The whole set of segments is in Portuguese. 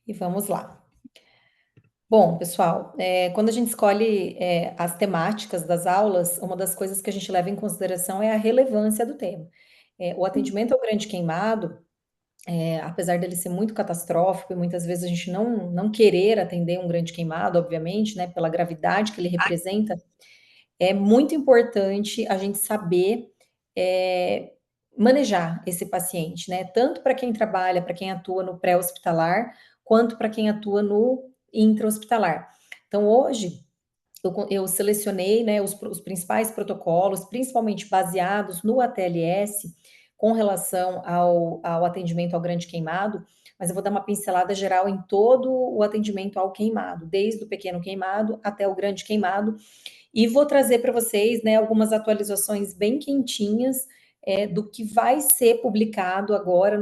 E vamos lá. Bom, pessoal, quando a gente escolhe, as temáticas das aulas, uma das coisas que a gente leva em consideração é a relevância do tema. O atendimento ao grande queimado, apesar dele ser muito catastrófico e muitas vezes a gente não querer atender um grande queimado, obviamente, né, pela gravidade que ele representa, é muito importante a gente saber, eh, manejar esse paciente, né, tanto para quem trabalha, para quem atua no pré-hospitalar, quanto para quem atua no intra-hospitalar. Então hoje, eu selecionei, né, os principais protocolos, principalmente baseados no ATLS, com relação ao atendimento ao grande queimado, mas eu vou dar uma pincelada geral em todo o atendimento ao queimado, desde o pequeno queimado até o grande queimado, e vou trazer para vocês, né, algumas atualizações bem quentinhas, do que vai ser publicado agora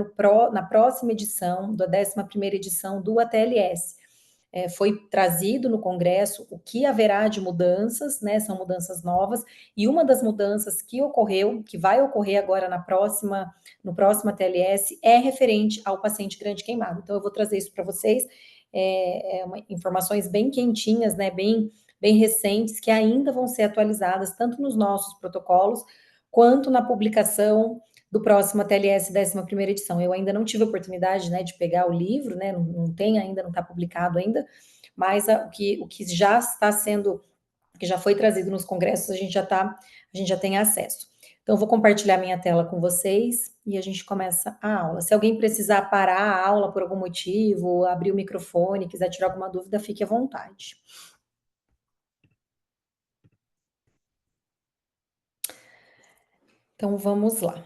na próxima edição, da 11ª edição do ATLS. Foi trazido no Congresso o que haverá de mudanças, né? São mudanças novas, e uma das mudanças que ocorreu, que vai ocorrer agora no próximo ATLS, é referente ao paciente grande queimado. Então, eu vou trazer isso para vocês, informações bem quentinhas, né? Bem recentes, que ainda vão ser atualizadas, tanto nos nossos protocolos, quanto na publicação do próximo TLS 11ª edição. Eu ainda não tive a oportunidade, né, de pegar o livro, né, não tem ainda, não está publicado ainda, mas o que já está sendo, que já foi trazido nos congressos, a gente já tem acesso. Então, eu vou compartilhar minha tela com vocês e a gente começa a aula. Se alguém precisar parar a aula por algum motivo, abrir o microfone, quiser tirar alguma dúvida, fique à vontade. Então, vamos lá.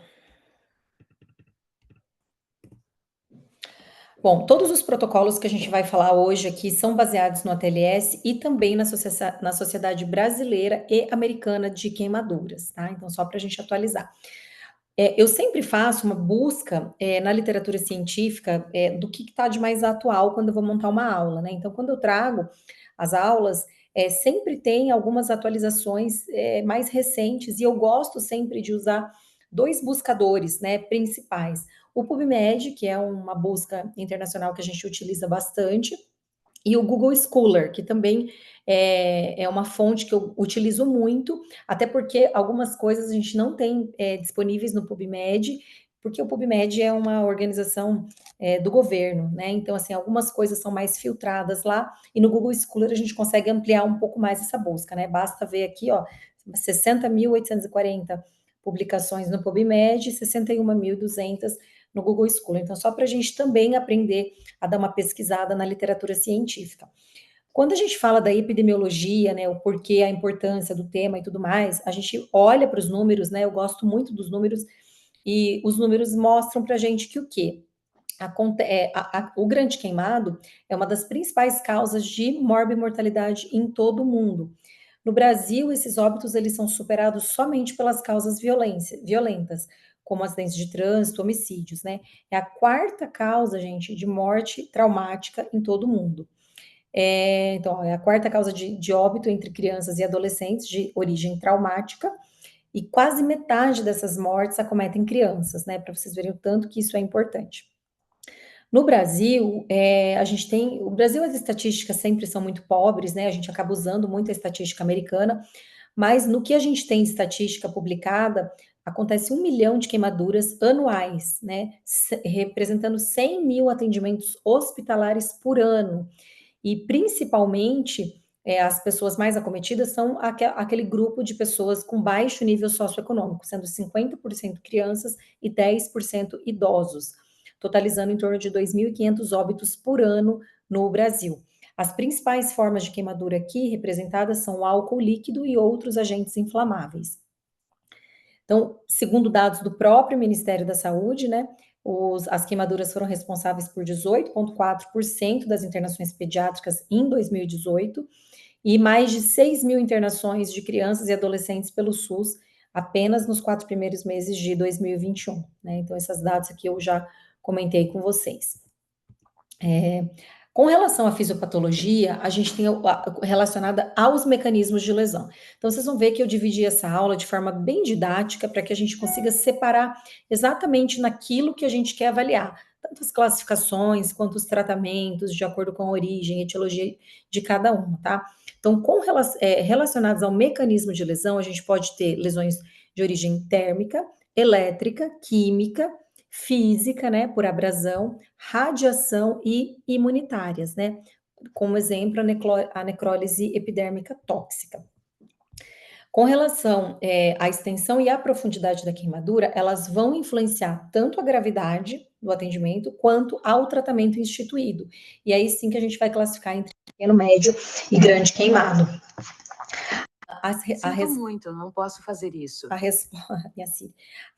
Bom, todos os protocolos que a gente vai falar hoje aqui são baseados no ATLS e também na Sociedade Brasileira e Americana de Queimaduras, tá? Então, só para a gente atualizar. Eu sempre faço uma busca na literatura científica do que está de mais atual quando eu vou montar uma aula, né? Então, quando eu trago as aulas, sempre tem algumas atualizações mais recentes, e eu gosto sempre de usar dois buscadores, né, principais. O PubMed, que é uma busca internacional que a gente utiliza bastante, e o Google Scholar, que também é uma fonte que eu utilizo muito, até porque algumas coisas a gente não tem disponíveis no PubMed, porque o PubMed é uma organização do governo, né? Então, assim, algumas coisas são mais filtradas lá, e no Google Scholar a gente consegue ampliar um pouco mais essa busca, né? Basta ver aqui, ó, 60.840 publicações no PubMed e 61.200 no Google Scholar. Então, só para a gente também aprender a dar uma pesquisada na literatura científica. Quando a gente fala da epidemiologia, né, o porquê, a importância do tema e tudo mais, a gente olha para os números, né, eu gosto muito dos números, e os números mostram para a gente que o quê? O grande queimado é uma das principais causas de morbimortalidade em todo o mundo. No Brasil, esses óbitos eles são superados somente pelas causas violentas, como acidentes de trânsito, homicídios, né? É a quarta causa, gente, de morte traumática em todo o mundo. Então, é a quarta causa de óbito entre crianças e adolescentes de origem traumática, e quase metade dessas mortes acometem crianças, né? Para vocês verem o tanto que isso é importante. No Brasil, o Brasil, as estatísticas sempre são muito pobres, né? A gente acaba usando muito a estatística americana, mas no que a gente tem de estatística publicada, acontece 1 milhão de queimaduras anuais, né? Representando 100 mil atendimentos hospitalares por ano. E principalmente, as pessoas mais acometidas são aquele grupo de pessoas com baixo nível socioeconômico, sendo 50% crianças e 10% idosos, totalizando em torno de 2.500 óbitos por ano no Brasil. As principais formas de queimadura aqui representadas são o álcool líquido e outros agentes inflamáveis. Então, segundo dados do próprio Ministério da Saúde, né, as queimaduras foram responsáveis por 18,4% das internações pediátricas em 2018 e mais de 6 mil internações de crianças e adolescentes pelo SUS apenas nos 4 primeiros meses de 2021, né? Então, esses dados aqui eu já comentei com vocês. Com relação à fisiopatologia, a gente tem relacionada aos mecanismos de lesão. Então, vocês vão ver que eu dividi essa aula de forma bem didática para que a gente consiga separar exatamente naquilo que a gente quer avaliar, tanto as classificações quanto os tratamentos, de acordo com a origem, etiologia de cada uma, tá? Então, relacionados ao mecanismo de lesão, a gente pode ter lesões de origem térmica, elétrica, química, física, né, por abrasão, radiação e imunitárias, né? Como exemplo, a necrólise epidérmica tóxica. Com relação à extensão e à profundidade da queimadura, elas vão influenciar tanto a gravidade do atendimento quanto ao tratamento instituído. E aí sim que a gente vai classificar entre pequeno, médio e grande queimado. Sinto muito, não posso fazer isso. A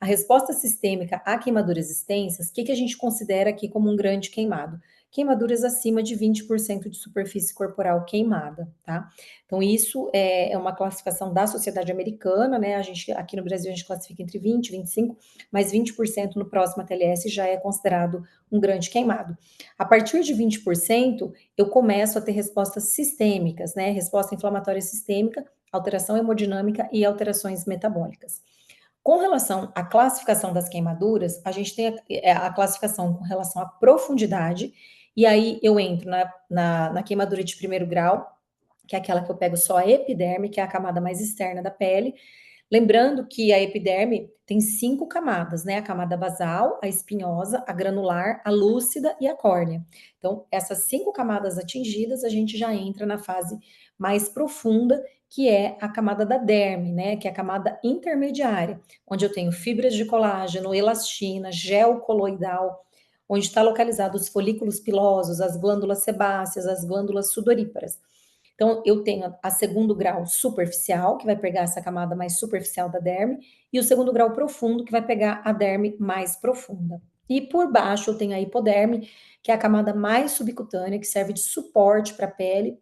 resposta sistêmica a queimaduras extensas, o que a gente considera aqui como um grande queimado? Queimaduras acima de 20% de superfície corporal queimada, tá? Então, isso é uma classificação da Sociedade Americana, né? A gente, aqui no Brasil, a gente classifica entre 20 e 25, mas 20% no próximo ATLS já é considerado um grande queimado. A partir de 20%, eu começo a ter respostas sistêmicas, né? Resposta inflamatória sistêmica, alteração hemodinâmica e alterações metabólicas. Com relação à classificação das queimaduras, a gente tem a classificação com relação à profundidade, e aí eu entro na queimadura de primeiro grau, que é aquela que eu pego só a epiderme, que é a camada mais externa da pele. Lembrando que a epiderme tem 5 camadas, né? A camada basal, a espinhosa, a granular, a lúcida e a córnea. Então, essas 5 camadas atingidas, a gente já entra na fase mais profunda, que é a camada da derme, né? Que é a camada intermediária, onde eu tenho fibras de colágeno, elastina, gel coloidal, onde está localizado os folículos pilosos, as glândulas sebáceas, as glândulas sudoríparas. Então, eu tenho a segundo grau superficial, que vai pegar essa camada mais superficial da derme, e o segundo grau profundo, que vai pegar a derme mais profunda. E por baixo eu tenho a hipoderme, que é a camada mais subcutânea, que serve de suporte para a pele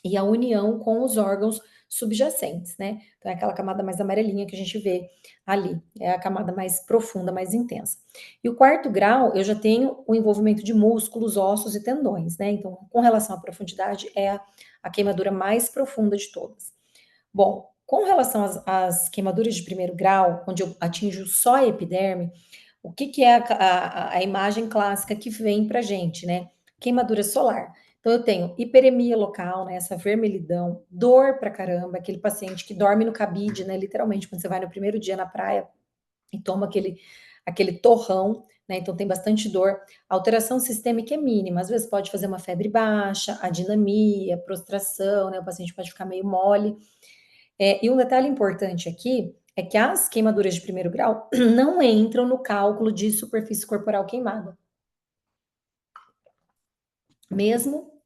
e a união com os órgãos subjacentes, né? Então, é aquela camada mais amarelinha que a gente vê ali, é a camada mais profunda, mais intensa. E o quarto grau, eu já tenho o envolvimento de músculos, ossos e tendões, né? Então, com relação à profundidade, é a queimadura mais profunda de todas. Bom, com relação às queimaduras de primeiro grau, onde eu atinjo só a epiderme, o que é a imagem clássica que vem pra gente, né? Queimadura solar. Então, eu tenho hiperemia local, né? Essa vermelhidão, dor pra caramba, aquele paciente que dorme no cabide, né? Literalmente, quando você vai no primeiro dia na praia e toma aquele torrão, né? Então, tem bastante dor. A alteração sistêmica é mínima, às vezes pode fazer uma febre baixa, adinamia, prostração, né? O paciente pode ficar meio mole. E um detalhe importante aqui é que as queimaduras de primeiro grau não entram no cálculo de superfície corporal queimada. Mesmo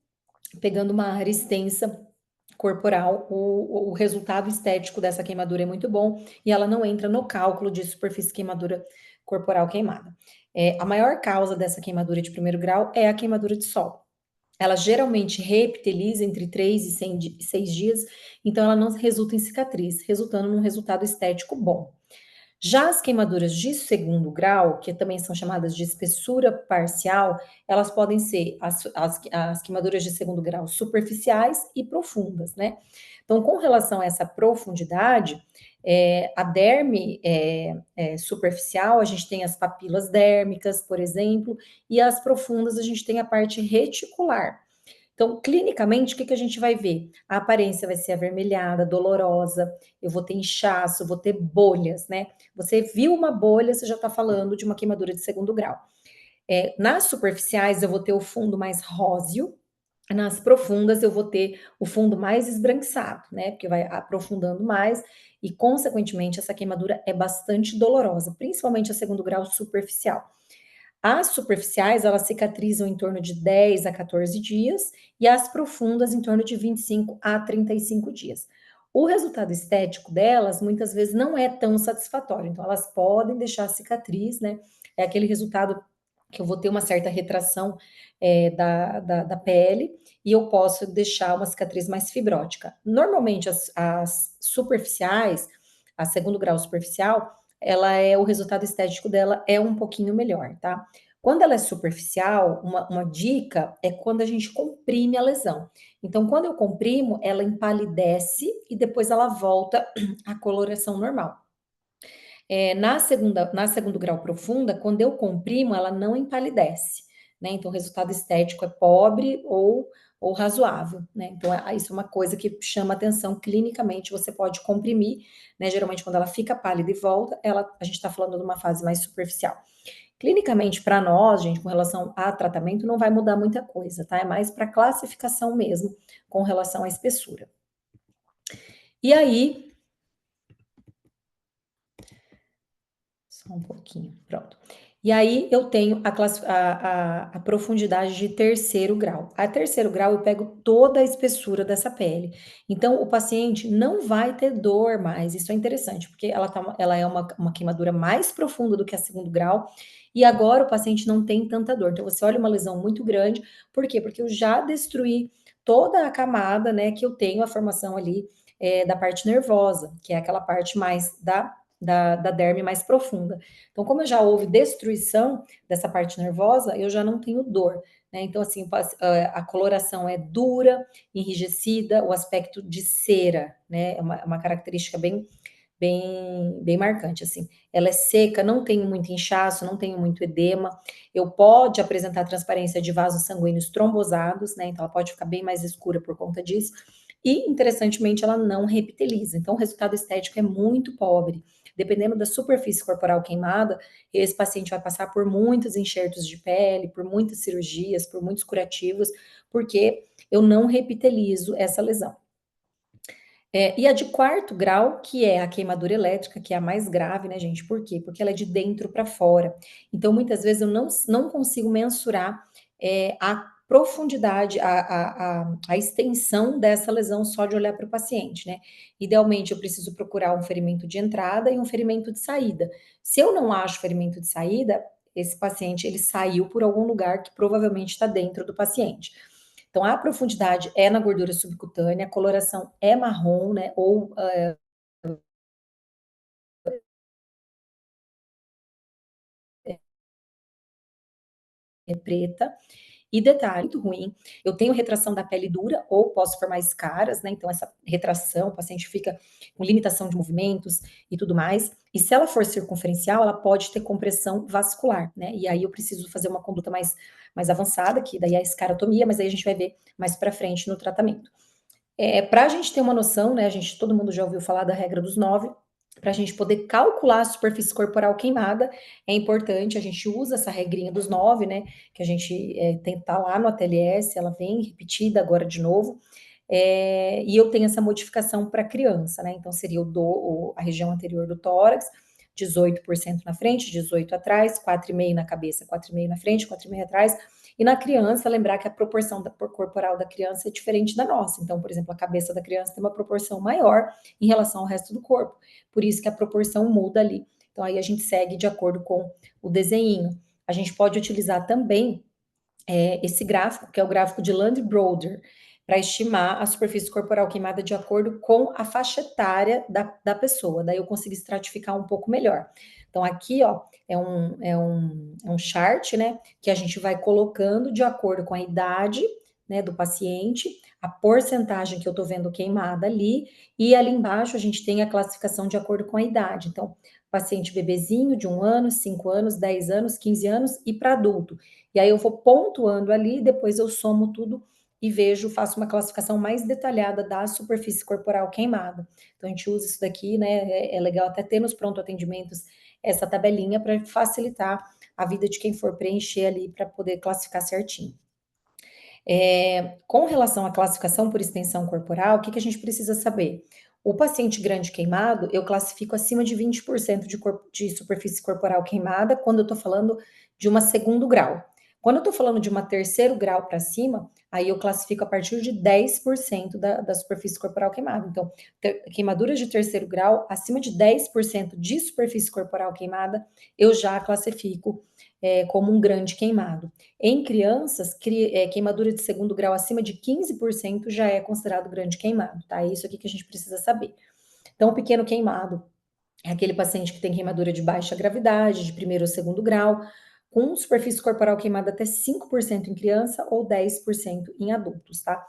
pegando uma área extensa corporal, o resultado estético dessa queimadura é muito bom e ela não entra no cálculo de superfície queimadura corporal queimada. A maior causa dessa queimadura de primeiro grau é a queimadura de sol. Ela geralmente reepiteliza entre 3 e 6 dias, então ela não resulta em cicatriz, resultando num resultado estético bom. Já as queimaduras de segundo grau, que também são chamadas de espessura parcial, elas podem ser as queimaduras de segundo grau superficiais e profundas, né? Então, com relação a essa profundidade, a derme superficial, a gente tem as papilas dérmicas, por exemplo, e as profundas, a gente tem a parte reticular. Então, clinicamente, o que a gente vai ver? A aparência vai ser avermelhada, dolorosa, eu vou ter inchaço, vou ter bolhas, né? Você viu uma bolha, você já está falando de uma queimadura de segundo grau. Nas superficiais, eu vou ter o fundo mais róseo, nas profundas, eu vou ter o fundo mais esbranquiçado, né? Porque vai aprofundando mais e, consequentemente, essa queimadura é bastante dolorosa, principalmente a segundo grau superficial. As superficiais, elas cicatrizam em torno de 10 a 14 dias e as profundas em torno de 25 a 35 dias. O resultado estético delas, muitas vezes, não é tão satisfatório. Então, elas podem deixar a cicatriz, né? É aquele resultado que eu vou ter uma certa retração da pele e eu posso deixar uma cicatriz mais fibrótica. Normalmente, as superficiais, a segundo grau superficial, o resultado estético dela é um pouquinho melhor, tá? Quando ela é superficial, uma dica é quando a gente comprime a lesão. Então, quando eu comprimo, ela empalidece e depois ela volta à coloração normal. Na segundo grau profunda, quando eu comprimo, ela não empalidece, né? Então, o resultado estético é pobre ou razoável, né? Então, isso é uma coisa que chama atenção clinicamente. Você pode comprimir, né? Geralmente, quando ela fica pálida e volta, a gente está falando de uma fase mais superficial. Clinicamente, para nós, gente, com relação a tratamento, não vai mudar muita coisa, tá? É mais para classificação mesmo, com relação à espessura. E aí, só um pouquinho, pronto. E aí eu tenho a profundidade de terceiro grau. A terceiro grau eu pego toda a espessura dessa pele. Então o paciente não vai ter dor mais. Isso é interessante, porque ela é uma queimadura mais profunda do que a segundo grau. E agora o paciente não tem tanta dor. Então você olha uma lesão muito grande. Por quê? Porque eu já destruí toda a camada, né, que eu tenho a formação ali da parte nervosa, que é aquela parte mais da derme mais profunda. Então, como já houve destruição dessa parte nervosa, eu já não tenho dor, né? Então, assim, a coloração é dura, enrijecida, o aspecto de cera, né? É uma característica bem marcante, assim. Ela é seca, não tenho muito inchaço, não tenho muito edema. Eu pode apresentar transparência de vasos sanguíneos trombosados, né? Então, ela pode ficar bem mais escura por conta disso. E, interessantemente, ela não repiteliza. Então, o resultado estético é muito pobre. Dependendo da superfície corporal queimada, esse paciente vai passar por muitos enxertos de pele, por muitas cirurgias, por muitos curativos, porque eu não repitelizo essa lesão. E a de quarto grau, que é a queimadura elétrica, que é a mais grave, né, gente? Por quê? Porque ela é de dentro para fora. Então, muitas vezes eu não consigo mensurar a profundidade, a extensão dessa lesão só de olhar para o paciente, né? Idealmente, eu preciso procurar um ferimento de entrada e um ferimento de saída. Se eu não acho ferimento de saída, esse paciente ele saiu por algum lugar que provavelmente está dentro do paciente. Então, a profundidade é na gordura subcutânea, a coloração é marrom, né, ou é preta. E detalhe, muito ruim, eu tenho retração da pele dura ou posso formar escaras, né? Então, essa retração, o paciente fica com limitação de movimentos e tudo mais. E se ela for circunferencial, ela pode ter compressão vascular, né? E aí eu preciso fazer uma conduta mais avançada, que daí é a escarotomia, mas aí a gente vai ver mais para frente no tratamento. Para a gente ter uma noção, né? Todo mundo já ouviu falar da regra dos 9. Para a gente poder calcular a superfície corporal queimada, é importante, a gente usa essa regrinha dos 9, né? Que a gente tá lá no ATLS, ela vem repetida agora de novo. E eu tenho essa modificação para criança, né? Então seria a região anterior do tórax, 18% na frente, 18 atrás, 4,5 na cabeça, 4,5 na frente, 4,5 atrás. E na criança, lembrar que a proporção corporal da criança é diferente da nossa. Então, por exemplo, a cabeça da criança tem uma proporção maior em relação ao resto do corpo. Por isso que a proporção muda ali. Então, aí a gente segue de acordo com o desenho. A gente pode utilizar também esse gráfico, que é o gráfico de Land-Broder, para estimar a superfície corporal queimada de acordo com a faixa etária da pessoa. Daí eu consigo estratificar um pouco melhor. Então, aqui, ó, é um chart, né, que a gente vai colocando de acordo com a idade, né, do paciente, a porcentagem que eu tô vendo queimada ali, e ali embaixo a gente tem a classificação de acordo com a idade. Então, paciente bebezinho de 1 ano, 5 anos, 10 anos, 15 anos e para adulto. E aí eu vou pontuando ali, depois eu somo tudo e faço uma classificação mais detalhada da superfície corporal queimada. Então a gente usa isso daqui, né? É legal até ter nos pronto atendimentos essa tabelinha para facilitar a vida de quem for preencher ali para poder classificar certinho. Com relação à classificação por extensão corporal, o que a gente precisa saber? O paciente grande queimado, eu classifico acima de 20% de superfície corporal queimada quando eu estou falando de uma segundo grau. Quando eu estou falando de uma terceiro grau para cima, aí eu classifico a partir de 10% da superfície corporal queimada. Então, queimaduras de terceiro grau, acima de 10% de superfície corporal queimada, eu já classifico como um grande queimado. Em crianças, queimadura de segundo grau acima de 15% já é considerado grande queimado, tá? É isso aqui que a gente precisa saber. Então, o pequeno queimado é aquele paciente que tem queimadura de baixa gravidade, de primeiro ou segundo grau, com superfície corporal queimada até 5% em criança ou 10% em adultos, tá?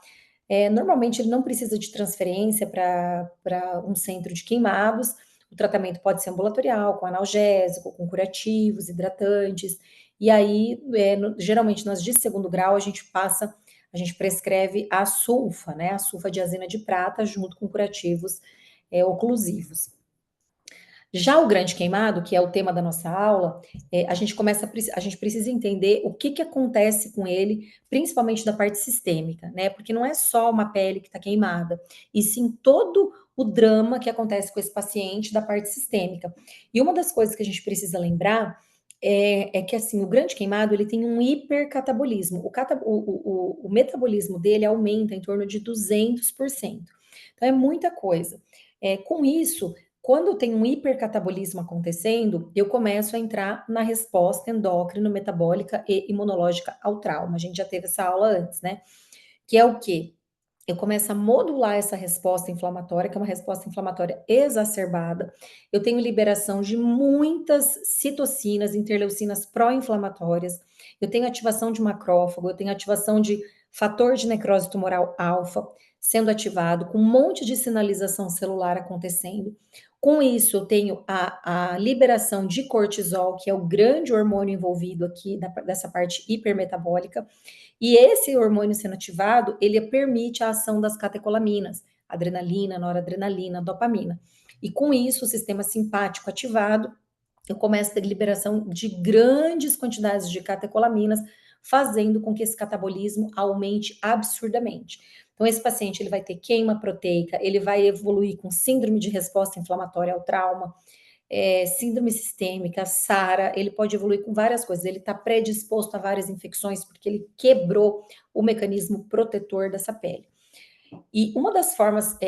Normalmente ele não precisa de transferência para um centro de queimados. O tratamento pode ser ambulatorial, com analgésico, com curativos, hidratantes. E aí, geralmente, nas de segundo grau, a gente prescreve a sulfa, né? A sulfa de azina de prata, junto com curativos oclusivos. Já o grande queimado, que é o tema da nossa aula, a gente precisa entender o que acontece com ele, principalmente da parte sistêmica, né? Porque não é só uma pele que está queimada, e sim todo o drama que acontece com esse paciente da parte sistêmica. E uma das coisas que a gente precisa lembrar é que assim, o grande queimado ele tem um hipercatabolismo. O metabolismo dele aumenta em torno de 200%. Então é muita coisa. Com isso, quando tem um hipercatabolismo acontecendo, eu começo a entrar na resposta endócrino, metabólica e imunológica ao trauma. A gente já teve essa aula antes, né? Que é o quê? Eu começo a modular essa resposta inflamatória, que é uma resposta inflamatória exacerbada. Eu tenho liberação de muitas citocinas, interleucinas pró-inflamatórias. Eu tenho ativação de macrófago, eu tenho ativação de fator de necrose tumoral alfa sendo ativado, com um monte de sinalização celular acontecendo. Com isso, eu tenho a liberação de cortisol, que é o grande hormônio envolvido aqui dessa parte hipermetabólica. E esse hormônio sendo ativado, ele permite a ação das catecolaminas, adrenalina, noradrenalina, dopamina. E com isso, o sistema simpático ativado, eu começo a ter liberação de grandes quantidades de catecolaminas, fazendo com que esse catabolismo aumente absurdamente. Então, esse paciente ele vai ter queima proteica, ele vai evoluir com síndrome de resposta inflamatória ao trauma, síndrome sistêmica, SARA, ele pode evoluir com várias coisas. Ele está predisposto a várias infecções porque ele quebrou o mecanismo protetor dessa pele. E uma das formas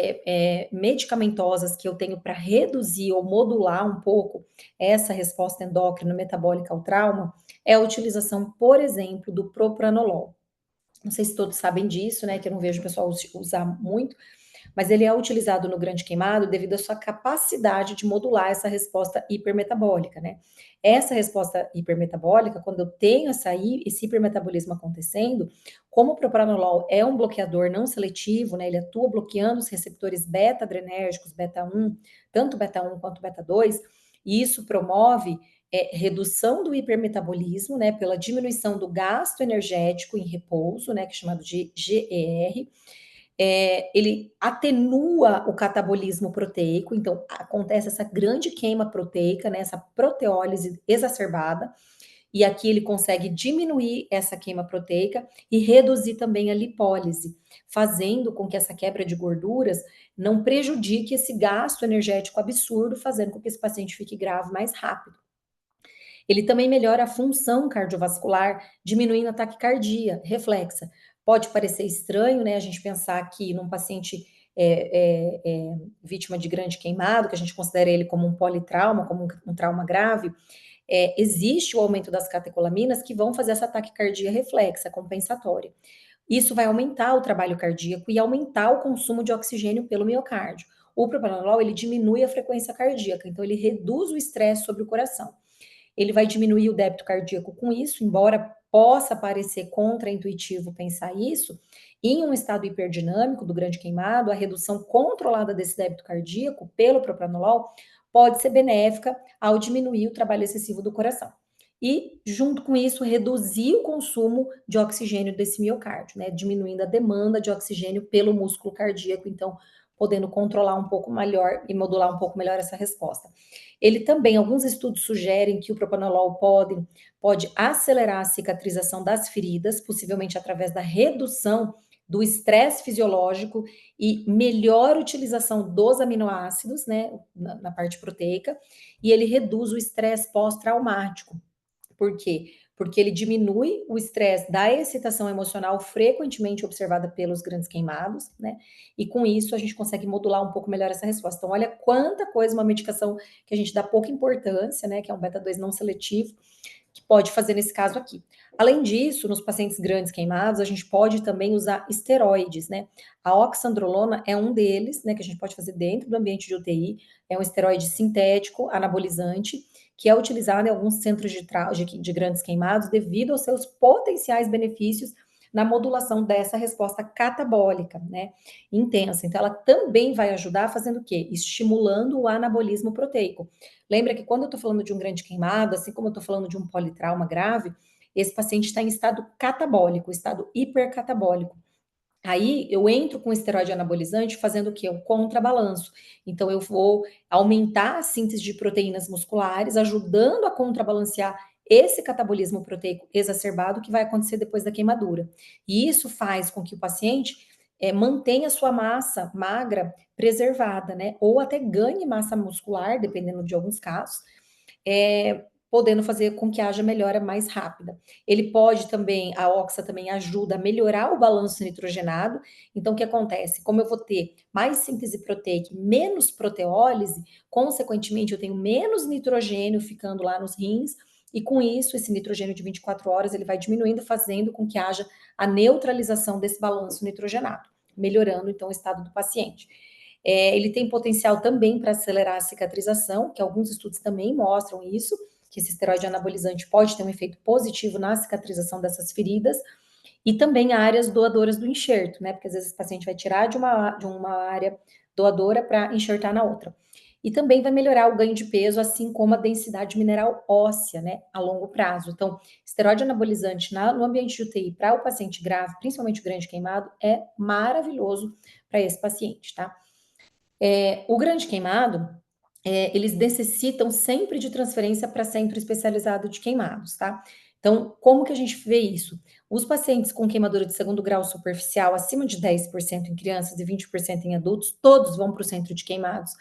medicamentosas que eu tenho para reduzir ou modular um pouco essa resposta endócrina metabólica ao trauma é a utilização, por exemplo, do propranolol. Não sei se todos sabem disso, né? Que eu não vejo o pessoal usar muito, mas ele é utilizado no grande queimado devido à sua capacidade de modular essa resposta hipermetabólica, né? Essa resposta hipermetabólica, quando eu tenho esse hipermetabolismo acontecendo, como o propranolol é um bloqueador não seletivo, né? Ele atua bloqueando os receptores beta-adrenérgicos, beta-1, tanto beta-1 quanto beta-2, e isso promove redução do hipermetabolismo, né, pela diminuição do gasto energético em repouso, né, que é chamado de GER. Ele atenua o catabolismo proteico, então acontece essa grande queima proteica, né, essa proteólise exacerbada, e aqui ele consegue diminuir essa queima proteica e reduzir também a lipólise, fazendo com que essa quebra de gorduras não prejudique esse gasto energético absurdo, fazendo com que esse paciente fique grave mais rápido. Ele também melhora a função cardiovascular, diminuindo a taquicardia reflexa. Pode parecer estranho, né, a gente pensar que num paciente vítima de grande queimado, que a gente considera ele como um politrauma, como um trauma grave, existe o aumento das catecolaminas que vão fazer essa taquicardia reflexa compensatória. Isso vai aumentar o trabalho cardíaco e aumentar o consumo de oxigênio pelo miocárdio. O propranolol, ele diminui a frequência cardíaca, então ele reduz o estresse sobre o coração. Ele vai diminuir o débito cardíaco com isso, embora possa parecer contraintuitivo pensar isso, em um estado hiperdinâmico do grande queimado, a redução controlada desse débito cardíaco pelo propranolol pode ser benéfica ao diminuir o trabalho excessivo do coração. E, junto com isso, reduzir o consumo de oxigênio desse miocárdio, né? Diminuindo a demanda de oxigênio pelo músculo cardíaco, então, podendo controlar um pouco melhor e modular um pouco melhor essa resposta. Ele também, alguns estudos sugerem que o propranolol pode acelerar a cicatrização das feridas, possivelmente através da redução do estresse fisiológico e melhor utilização dos aminoácidos, né, na parte proteica, e ele reduz o estresse pós-traumático. Por quê? Porque ele diminui o estresse da excitação emocional frequentemente observada pelos grandes queimados, né? E com isso a gente consegue modular um pouco melhor essa resposta. Então, olha quanta coisa uma medicação que a gente dá pouca importância, né? Que é um beta-2 não seletivo, que pode fazer nesse caso aqui. Além disso, nos pacientes grandes queimados, a gente pode também usar esteroides, né? A oxandrolona é um deles, né? Que a gente pode fazer dentro do ambiente de UTI. É um esteroide sintético, anabolizante, que é utilizada em alguns centros de grandes queimados devido aos seus potenciais benefícios na modulação dessa resposta catabólica, né, intensa. Então, ela também vai ajudar fazendo o quê? Estimulando o anabolismo proteico. Lembra que quando eu estou falando de um grande queimado, assim como eu estou falando de um politrauma grave, esse paciente está em estado catabólico, estado hipercatabólico. Aí eu entro com esteroide anabolizante fazendo o quê? Um contrabalanço. Então eu vou aumentar a síntese de proteínas musculares, ajudando a contrabalancear esse catabolismo proteico exacerbado que vai acontecer depois da queimadura. E isso faz com que o paciente mantenha sua massa magra preservada, né? Ou até ganhe massa muscular, dependendo de alguns casos, podendo fazer com que haja melhora mais rápida. Ele pode também, a oxa também ajuda a melhorar o balanço nitrogenado. Então, o que acontece? Como eu vou ter mais síntese proteica, menos proteólise, consequentemente, eu tenho menos nitrogênio ficando lá nos rins, e com isso, esse nitrogênio de 24 horas, ele vai diminuindo, fazendo com que haja a neutralização desse balanço nitrogenado, melhorando, então, o estado do paciente. Ele tem potencial também para acelerar a cicatrização, que alguns estudos também mostram isso, que esse esteroide anabolizante pode ter um efeito positivo na cicatrização dessas feridas, e também áreas doadoras do enxerto, né? Porque às vezes o paciente vai tirar de uma área doadora para enxertar na outra. E também vai melhorar o ganho de peso, assim como a densidade mineral óssea, né, a longo prazo. Então, esteroide anabolizante no ambiente de UTI para o paciente grave, principalmente o grande queimado, é maravilhoso para esse paciente, tá? O grande queimado, eles necessitam sempre de transferência para centro especializado de queimados, tá? Então, como que a gente vê isso? Os pacientes com queimadura de segundo grau superficial, acima de 10% em crianças e 20% em adultos, todos vão para o centro de queimados.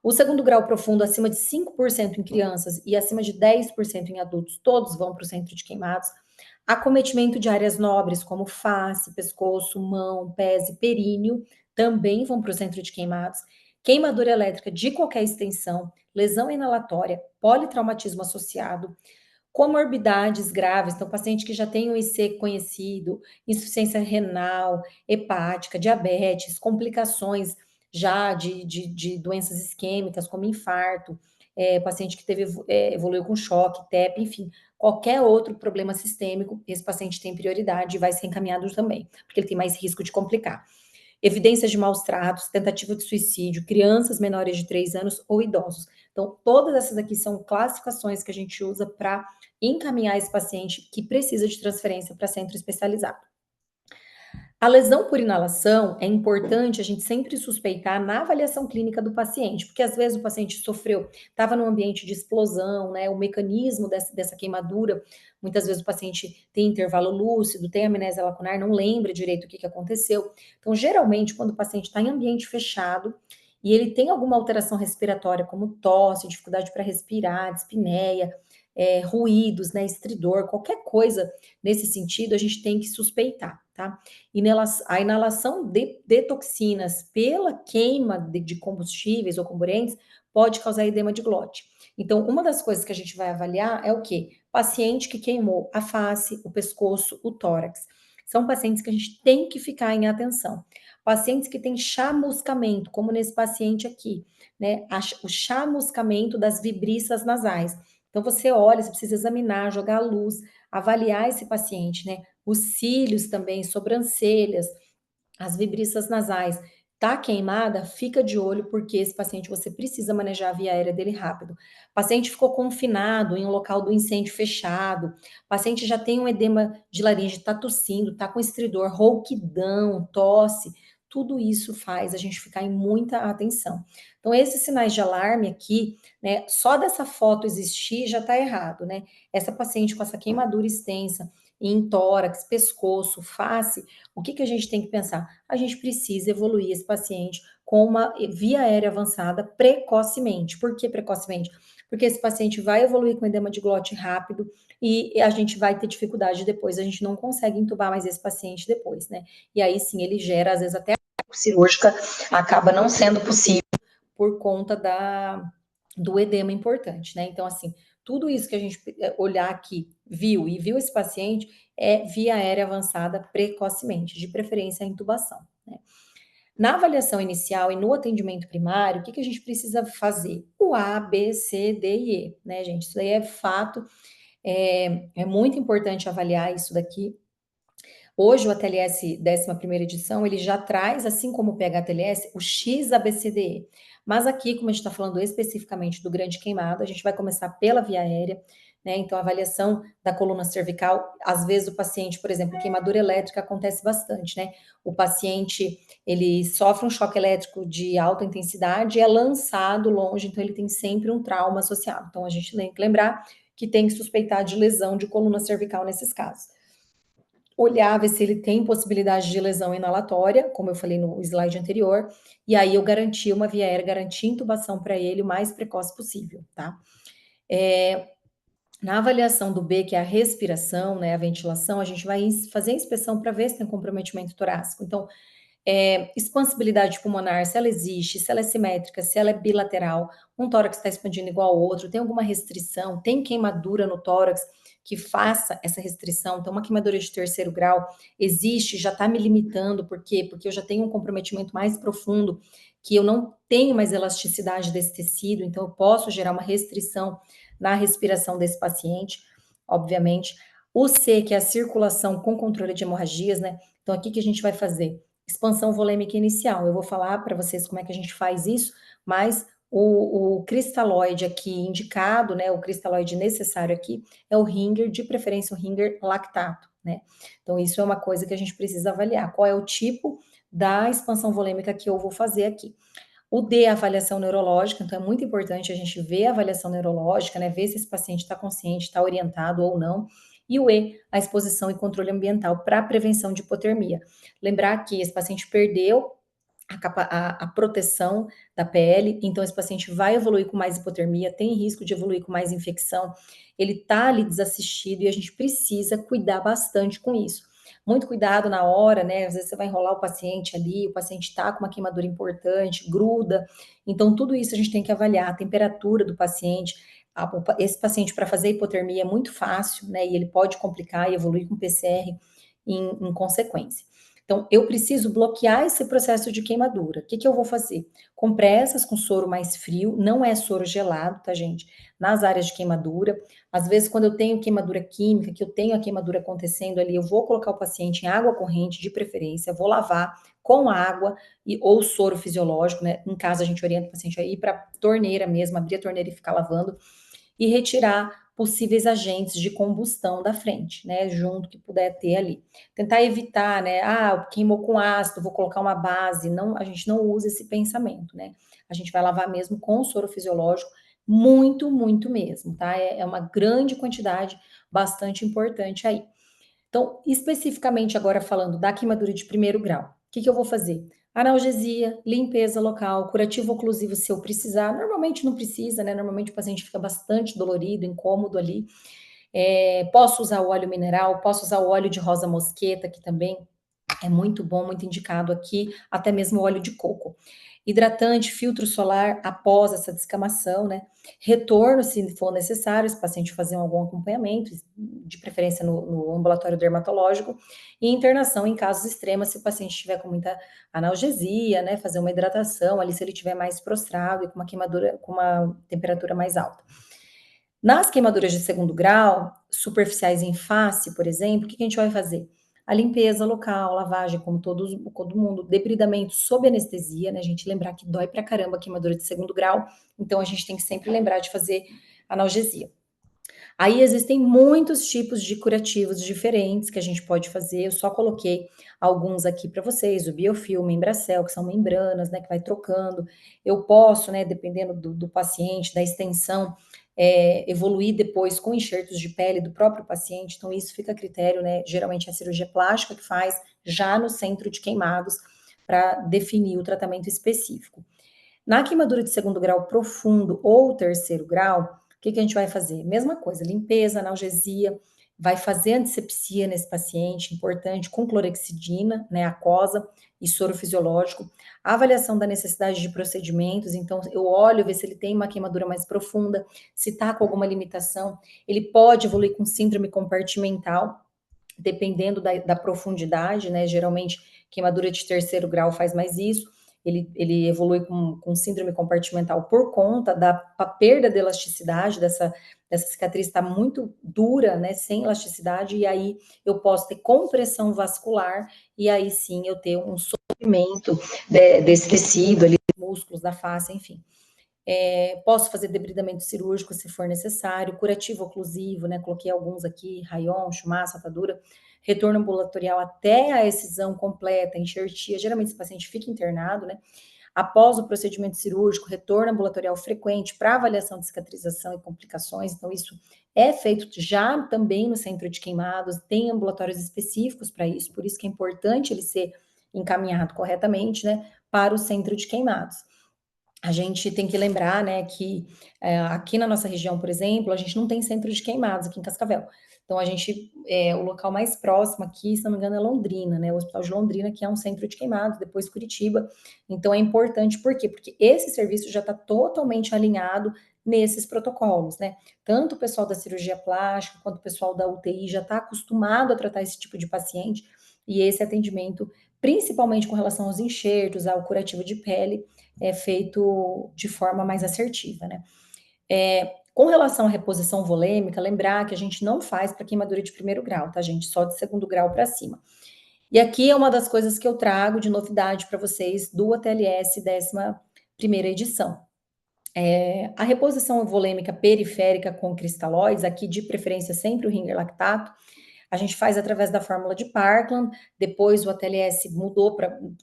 O segundo grau profundo, acima de 5% em crianças e acima de 10% em adultos, todos vão para o centro de queimados. Acometimento de áreas nobres, como face, pescoço, mão, pés e períneo, também vão para o centro de queimados. Queimadura elétrica de qualquer extensão, lesão inalatória, politraumatismo associado, comorbidades graves, então paciente que já tem um IC conhecido, insuficiência renal, hepática, diabetes, complicações já de doenças isquêmicas, como infarto, paciente que evoluiu com choque, TEP, enfim, qualquer outro problema sistêmico, esse paciente tem prioridade e vai ser encaminhado também, porque ele tem mais risco de complicar. Evidências de maus tratos, tentativa de suicídio, crianças menores de 3 anos ou idosos. Então, todas essas aqui são classificações que a gente usa para encaminhar esse paciente que precisa de transferência para centro especializado. A lesão por inalação é importante a gente sempre suspeitar na avaliação clínica do paciente, porque às vezes o paciente sofreu, estava num ambiente de explosão, né? O mecanismo dessa queimadura, muitas vezes o paciente tem intervalo lúcido, tem amnésia lacunar, não lembra direito o que aconteceu. Então, geralmente, quando o paciente está em ambiente fechado e ele tem alguma alteração respiratória, como tosse, dificuldade para respirar, dispneia, ruídos, né, estridor, qualquer coisa nesse sentido, a gente tem que suspeitar, tá? A inalação de toxinas pela queima de combustíveis ou comburentes pode causar edema de glote. Então, uma das coisas que a gente vai avaliar é o quê? Paciente que queimou a face, o pescoço, o tórax. São pacientes que a gente tem que ficar em atenção. Pacientes que têm chamuscamento, como nesse paciente aqui, né? O chamuscamento das vibriças nasais. Então, você olha, você precisa examinar, jogar a luz, avaliar esse paciente, né? Os cílios também, sobrancelhas, as vibriças nasais. Tá queimada? Fica de olho, porque esse paciente você precisa manejar a via aérea dele rápido. O paciente ficou confinado em um local do incêndio fechado, o paciente já tem um edema de laringe, tá tossindo, tá com estridor, rouquidão, tosse, tudo isso faz a gente ficar em muita atenção. Então, esses sinais de alarme aqui, né, só dessa foto existir já tá errado, né? Essa paciente com essa queimadura extensa em tórax, pescoço, face, o que a gente tem que pensar? A gente precisa evoluir esse paciente com uma via aérea avançada precocemente. Por que precocemente? Porque esse paciente vai evoluir com edema de glote rápido e a gente vai ter dificuldade depois, a gente não consegue entubar mais esse paciente depois, né? E aí sim, ele gera, às vezes, até a cirúrgica acaba não sendo possível por conta do edema importante, né? Então, assim, tudo isso que a gente olhar aqui, viu esse paciente, é via aérea avançada precocemente, de preferência a intubação, né? Na avaliação inicial e no atendimento primário, o que a gente precisa fazer? O A, B, C, D e E, né, gente? Isso daí é fato, é muito importante avaliar isso daqui. Hoje o ATLS 11ª edição, ele já traz, assim como o PHTLS, o XABCDE. Mas aqui, como a gente está falando especificamente do grande queimado, a gente vai começar pela via aérea, né? Então, a avaliação da coluna cervical, às vezes o paciente, por exemplo, queimadura elétrica acontece bastante, né? O paciente, ele sofre um choque elétrico de alta intensidade e é lançado longe, então ele tem sempre um trauma associado. Então, a gente tem que lembrar que tem que suspeitar de lesão de coluna cervical nesses casos. Olhar, ver se ele tem possibilidade de lesão inalatória, como eu falei no slide anterior, e aí eu garanti uma via aérea, garanti intubação para ele o mais precoce possível, tá? Na avaliação do B, que é a respiração, né, a ventilação, a gente vai fazer a inspeção para ver se tem comprometimento torácico. Então, expansibilidade pulmonar, se ela existe, se ela é simétrica, se ela é bilateral, um tórax está expandindo igual ao outro, tem alguma restrição, tem queimadura no tórax que faça essa restrição, então uma queimadura de 3º grau existe, já está me limitando, por quê? Porque eu já tenho um comprometimento mais profundo, que eu não tenho mais elasticidade desse tecido, então eu posso gerar uma restrição na respiração desse paciente, obviamente. O C, que é a circulação com controle de hemorragias, né? Então aqui que a gente vai fazer? Expansão volêmica inicial. Eu vou falar para vocês como é que a gente faz isso, mas o cristalóide aqui indicado, né, o cristalóide necessário aqui é o Ringer, de preferência o Ringer lactato, né? Então isso é uma coisa que a gente precisa avaliar. Qual é o tipo da expansão volêmica que eu vou fazer aqui? O D é a avaliação neurológica, então é muito importante a gente ver a avaliação neurológica, né? Ver se esse paciente está consciente, está orientado ou não. E o E, a exposição e controle ambiental para prevenção de hipotermia. Lembrar que esse paciente perdeu a proteção da pele, então esse paciente vai evoluir com mais hipotermia, tem risco de evoluir com mais infecção, ele está ali desassistido e a gente precisa cuidar bastante com isso. Muito cuidado na hora, né? Às vezes você vai enrolar o paciente ali, o paciente está com uma queimadura importante, gruda. Então, tudo isso a gente tem que avaliar, a temperatura do paciente. Esse paciente, para fazer hipotermia, é muito fácil, né? E ele pode complicar e evoluir com PCR em consequência. Então, eu preciso bloquear esse processo de queimadura. O que eu vou fazer? Compressas com soro mais frio, não é soro gelado, tá, gente? Nas áreas de queimadura. Às vezes, quando eu tenho queimadura química, que eu tenho a queimadura acontecendo ali, eu vou colocar o paciente em água corrente, de preferência, vou lavar com água ou soro fisiológico, né? Em casa, a gente orienta o paciente a ir para a torneira mesmo, abrir a torneira e ficar lavando, e retirar possíveis agentes de combustão da frente, né, junto que puder ter ali. Tentar evitar, né, queimou com ácido, vou colocar uma base, não, a gente não usa esse pensamento, né, a gente vai lavar mesmo com soro fisiológico, muito, muito mesmo, tá, é uma grande quantidade, bastante importante aí. Então, especificamente agora falando da queimadura de 1º grau, o que eu vou fazer? Analgesia, limpeza local, curativo oclusivo se eu precisar. Normalmente não precisa, né? Normalmente o paciente fica bastante dolorido, incômodo ali. Posso usar o óleo mineral, posso usar o óleo de rosa mosqueta, que também é muito bom, muito indicado aqui, até mesmo o óleo de coco. Hidratante, filtro solar após essa descamação, né? Retorno, se for necessário, se o paciente fazer algum acompanhamento, de preferência no ambulatório dermatológico, e internação em casos extremos, se o paciente estiver com muita analgesia, né? Fazer uma hidratação ali, se ele estiver mais prostrado e com uma queimadura, com uma temperatura mais alta. Nas queimaduras de 2º grau, superficiais em face, por exemplo, o que a gente vai fazer? A limpeza local, lavagem, como todo mundo, debridamento sob anestesia, né? A gente lembrar que dói pra caramba a queimadura de 2º grau, então a gente tem que sempre lembrar de fazer analgesia. Aí existem muitos tipos de curativos diferentes que a gente pode fazer, eu só coloquei alguns aqui para vocês, o biofilm, Membracel, que são membranas, né, que vai trocando. Eu posso, né, dependendo do paciente, da extensão, evoluir depois com enxertos de pele do próprio paciente, então isso fica a critério, né, geralmente é a cirurgia plástica que faz já no centro de queimados para definir o tratamento específico. Na queimadura de 2º grau profundo ou 3º grau, o que a gente vai fazer? Mesma coisa, limpeza, analgesia, vai fazer antisepsia nesse paciente, importante, com clorexidina, né, aquosa e soro fisiológico. A avaliação da necessidade de procedimentos, então eu olho, ver se ele tem uma queimadura mais profunda, se está com alguma limitação, ele pode evoluir com síndrome compartimental, dependendo da profundidade, né? Geralmente, queimadura de terceiro grau faz mais isso. Ele evolui com síndrome compartimental por conta da perda de elasticidade, dessa cicatriz está muito dura, né? Sem elasticidade, e aí eu posso ter compressão vascular, e aí sim eu ter um sofrimento desse tecido ali, músculos da face, enfim. Posso fazer debridamento cirúrgico se for necessário, curativo oclusivo, né? Coloquei alguns aqui, rayon, chumaço, atadura, retorno ambulatorial até a excisão completa, enxertia. Geralmente esse paciente fica internado, né? Após o procedimento cirúrgico, retorno ambulatorial frequente para avaliação de cicatrização e complicações. Então, isso é feito já também no centro de queimados, tem ambulatórios específicos para isso, por isso que é importante ele ser encaminhado corretamente, né, para o centro de queimados. A gente tem que lembrar, né, que aqui na nossa região, por exemplo, a gente não tem centro de queimados aqui em Cascavel. Então, o local mais próximo aqui, se não me engano, é Londrina, né? O Hospital de Londrina, que é um centro de queimados, depois Curitiba. Então, é importante, por quê? Porque esse serviço já está totalmente alinhado nesses protocolos, né? Tanto o pessoal da cirurgia plástica, quanto o pessoal da UTI já está acostumado a tratar esse tipo de paciente, e esse atendimento, principalmente com relação aos enxertos, ao curativo de pele, é feito de forma mais assertiva, né? Com relação à reposição volêmica, lembrar que a gente não faz para queimadura de primeiro grau, tá, gente? Só de segundo grau para cima. E aqui é uma das coisas que eu trago de novidade para vocês do ATLS 11ª edição. A reposição volêmica periférica com cristalóides, aqui de preferência sempre o ringer lactato, a gente faz através da fórmula de Parkland, depois o ATLS mudou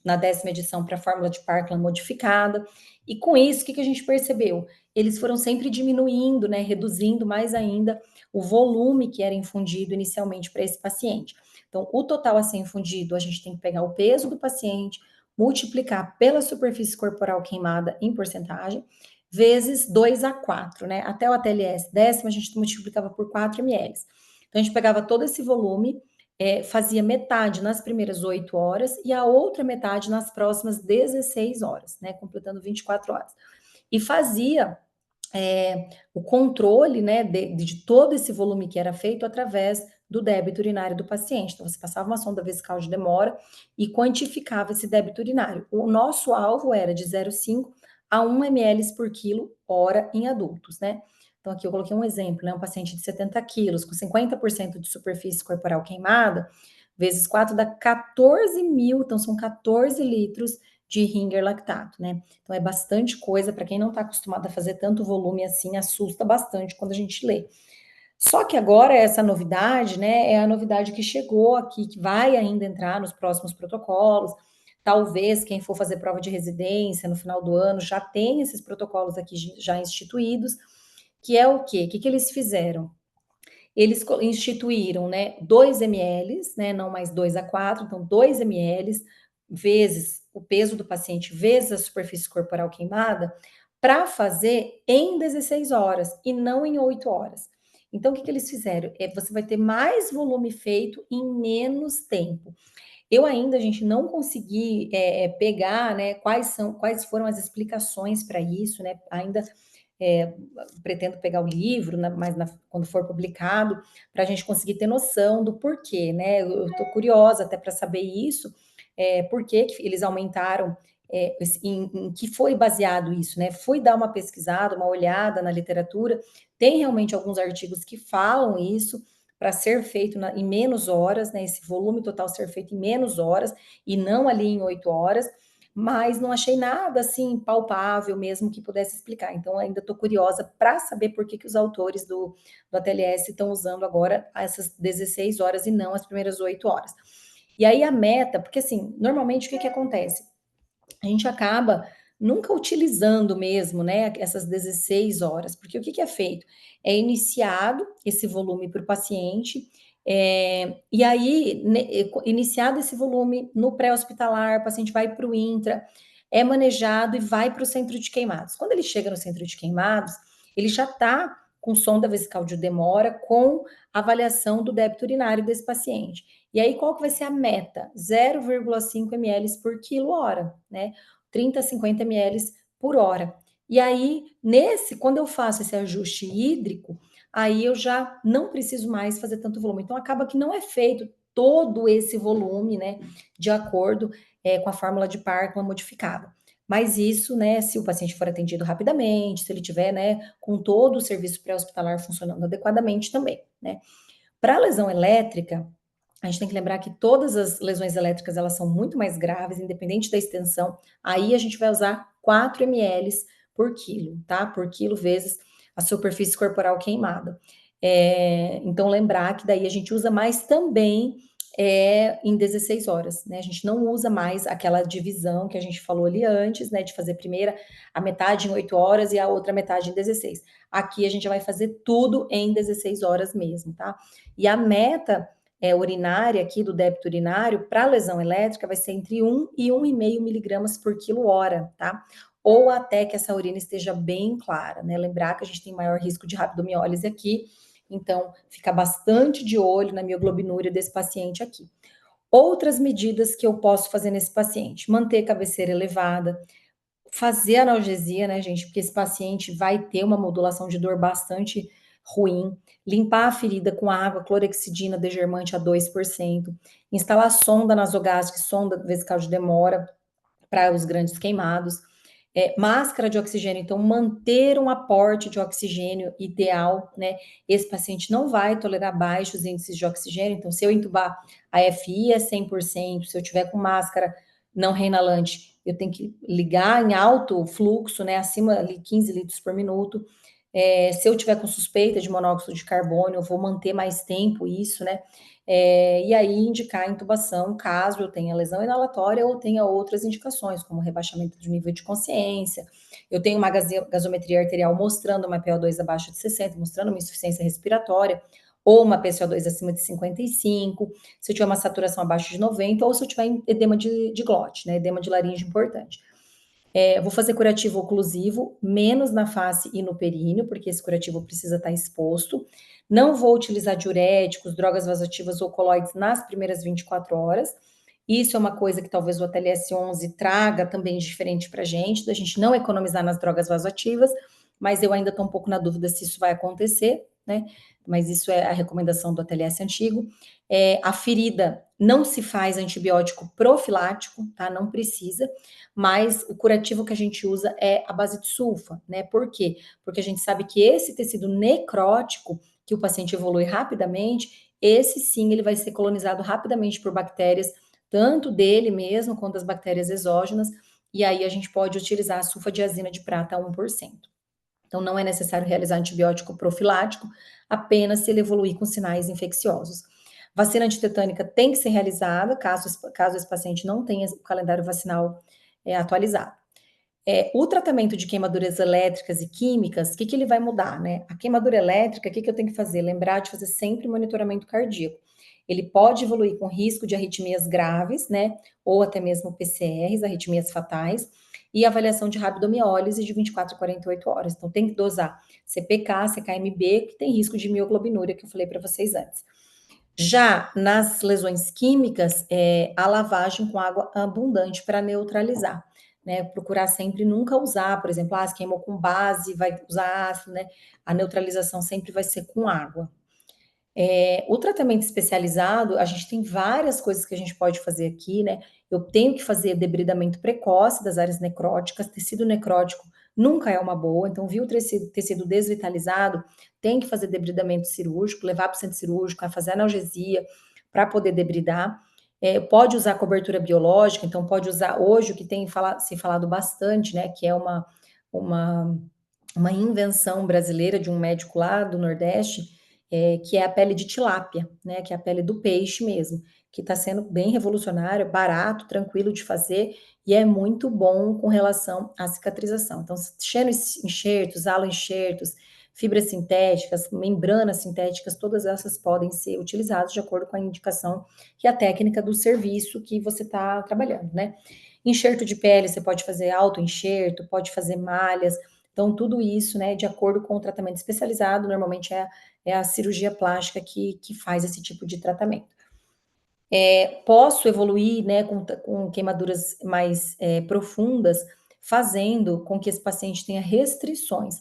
na 10ª edição para a fórmula de Parkland modificada, e com isso, o que a gente percebeu? Eles foram sempre diminuindo, né, reduzindo mais ainda o volume que era infundido inicialmente para esse paciente. Então, o total a ser infundido, a gente tem que pegar o peso do paciente, multiplicar pela superfície corporal queimada em porcentagem, vezes 2 a 4, né? Até o ATLS 10º, a gente multiplicava por 4 ml. Então, a gente pegava todo esse volume, fazia metade nas primeiras 8 horas e a outra metade nas próximas 16 horas, né? Completando 24 horas. E fazia o controle, né, de todo esse volume que era feito através do débito urinário do paciente. Então, você passava uma sonda vesical de demora e quantificava esse débito urinário. O nosso alvo era de 0,5 a 1 ml por quilo hora em adultos, né? Então, aqui eu coloquei um exemplo, né? Um paciente de 70 quilos, com 50% de superfície corporal queimada, vezes 4 dá 14 mil, então são 14 litros de ringer lactato, né? Então é bastante coisa, para quem não está acostumado a fazer tanto volume assim, assusta bastante quando a gente lê. Só que agora essa novidade, né, é a novidade que chegou aqui, que vai ainda entrar nos próximos protocolos. Talvez quem for fazer prova de residência no final do ano já tenha esses protocolos aqui já instituídos, que é o quê? O que eles fizeram? Eles instituíram, né, 2 ml, né, não mais 2 a 4, então 2 ml vezes o peso do paciente, vezes a superfície corporal queimada, para fazer em 16 horas e não em 8 horas. Então, o que eles fizeram? Você vai ter mais volume feito em menos tempo. Eu ainda, gente, não consegui pegar, né, quais foram as explicações para isso, né? Ainda pretendo pegar o livro, mas quando for publicado, para a gente conseguir ter noção do porquê, né? Eu estou curiosa até para saber isso, por que eles aumentaram, em que foi baseado isso, né? Fui dar uma pesquisada, uma olhada na literatura, tem realmente alguns artigos que falam isso, para ser feito em menos horas, né? Esse volume total ser feito em menos horas e não ali em 8 horas, mas não achei nada assim palpável mesmo que pudesse explicar. Então, ainda estou curiosa para saber por que os autores do ATLS estão usando agora essas 16 horas e não as primeiras 8 horas. E aí a meta, porque assim, normalmente o que acontece? A gente acaba nunca utilizando mesmo, né, essas 16 horas, porque o que é feito? É iniciado esse volume para o paciente, e aí, iniciado esse volume no pré-hospitalar, o paciente vai para o intra, é manejado e vai para o centro de queimados. Quando ele chega no centro de queimados, ele já está com sonda vesical de demora, com avaliação do débito urinário desse paciente. E aí, qual que vai ser a meta? 0,5 ml por quilo hora, né? 30 a 50 ml por hora. E aí, quando eu faço esse ajuste hídrico, aí eu já não preciso mais fazer tanto volume. Então, acaba que não é feito todo esse volume, né, de acordo com a fórmula de Parkman modificada. Mas isso, né, se o paciente for atendido rapidamente, se ele tiver, né, com todo o serviço pré-hospitalar funcionando adequadamente também, né. Para a lesão elétrica, a gente tem que lembrar que todas as lesões elétricas, elas são muito mais graves, independente da extensão. Aí a gente vai usar 4 ml por quilo, tá? Por quilo vezes a superfície corporal queimada. Então, lembrar que daí a gente usa mais também em 16 horas, né? A gente não usa mais aquela divisão que a gente falou ali antes, né? De fazer primeira a metade em 8 horas e a outra metade em 16. Aqui a gente vai fazer tudo em 16 horas mesmo, tá? E a meta urinária aqui do débito urinário para lesão elétrica vai ser entre 1 e 1,5 miligramas por quilo hora, tá? Ou até que essa urina esteja bem clara, né? Lembrar que a gente tem maior risco de rabdomiólise aqui, então fica bastante de olho na mioglobinúria desse paciente aqui. Outras medidas que eu posso fazer nesse paciente: manter a cabeceira elevada, fazer analgesia, né, gente? Porque esse paciente vai ter uma modulação de dor bastante ruim. Limpar a ferida com água, clorexidina, degermante a 2%. Instalar sonda nasogástrica, sonda vesical de demora para os grandes queimados. Máscara de oxigênio, então manter um aporte de oxigênio ideal, né? Esse paciente não vai tolerar baixos índices de oxigênio, então se eu entubar a FI é 100%, se eu tiver com máscara não reinalante, eu tenho que ligar em alto fluxo, né? Acima de 15 litros por minuto. Se eu tiver com suspeita de monóxido de carbono, eu vou manter mais tempo isso, né? E aí indicar a intubação caso eu tenha lesão inalatória ou tenha outras indicações, como rebaixamento do nível de consciência. Eu tenho uma gasometria arterial mostrando uma PO2 abaixo de 60, mostrando uma insuficiência respiratória, ou uma PCO2 acima de 55, se eu tiver uma saturação abaixo de 90, ou se eu tiver edema de glote, né? Edema de laringe importante. Vou fazer curativo oclusivo, menos na face e no períneo, porque esse curativo precisa estar exposto. Não vou utilizar diuréticos, drogas vasoativas ou coloides nas primeiras 24 horas. Isso é uma coisa que talvez o ATLS-11 traga também diferente para a gente, da gente não economizar nas drogas vasoativas, mas eu ainda estou um pouco na dúvida se isso vai acontecer, né? Mas isso é a recomendação do ATLS antigo. A ferida não se faz antibiótico profilático, tá? Não precisa, mas o curativo que a gente usa é a base de sulfa, né? Por quê? Porque a gente sabe que esse tecido necrótico, que o paciente evolui rapidamente, esse sim ele vai ser colonizado rapidamente por bactérias, tanto dele mesmo quanto das bactérias exógenas, e aí a gente pode utilizar a sulfadiazina de prata a 1%. Então, não é necessário realizar antibiótico profilático, apenas se ele evoluir com sinais infecciosos. Vacina antitetânica tem que ser realizada, caso esse paciente não tenha o calendário vacinal atualizado. O tratamento de queimaduras elétricas e químicas, o que ele vai mudar, né? A queimadura elétrica, o que eu tenho que fazer? Lembrar de fazer sempre monitoramento cardíaco. Ele pode evoluir com risco de arritmias graves, né? Ou até mesmo PCRs, arritmias fatais, e avaliação de rabdomiólise de 24 a 48 horas. Então, tem que dosar CPK, CKMB, que tem risco de mioglobinúria, que eu falei para vocês antes. Já nas lesões químicas, a lavagem com água abundante para neutralizar, né? Procurar sempre nunca usar, por exemplo, se queimou com base, vai usar ácido, né? A neutralização sempre vai ser com água. O tratamento especializado, a gente tem várias coisas que a gente pode fazer aqui, né? Eu tenho que fazer debridamento precoce das áreas necróticas, tecido necrótico nunca é uma boa, então viu o tecido desvitalizado, tem que fazer debridamento cirúrgico, levar para o centro cirúrgico, fazer analgesia para poder debridar. Pode usar cobertura biológica, então pode usar hoje o que tem se falado bastante, né? Que é uma invenção brasileira de um médico lá do Nordeste, que é a pele de tilápia, né? Que é a pele do peixe mesmo, que está sendo bem revolucionário, barato, tranquilo de fazer e é muito bom com relação à cicatrização. Então, enxertos, alo-enxertos, fibras sintéticas, membranas sintéticas, todas essas podem ser utilizadas de acordo com a indicação e a técnica do serviço que você está trabalhando, né? Enxerto de pele, você pode fazer auto-enxerto, pode fazer malhas. Então, tudo isso, né, de acordo com o tratamento especializado, normalmente é a cirurgia plástica que faz esse tipo de tratamento. Posso evoluir, né, com queimaduras mais profundas, fazendo com que esse paciente tenha restrições,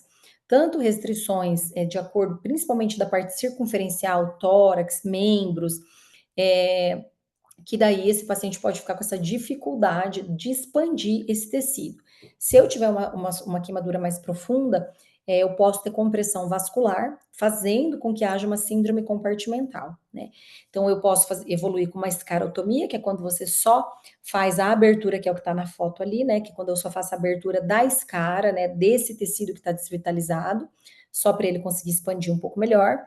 tanto restrições de acordo, principalmente da parte circunferencial, tórax, membros, que daí esse paciente pode ficar com essa dificuldade de expandir esse tecido. Se eu tiver uma queimadura mais profunda, eu posso ter compressão vascular, fazendo com que haja uma síndrome compartimental, né? Então, eu posso evoluir com uma escarotomia, que é quando você só faz a abertura, que é o que está na foto ali, né? Que é quando eu só faço a abertura da escara, né? Desse tecido que está desvitalizado, só para ele conseguir expandir um pouco melhor.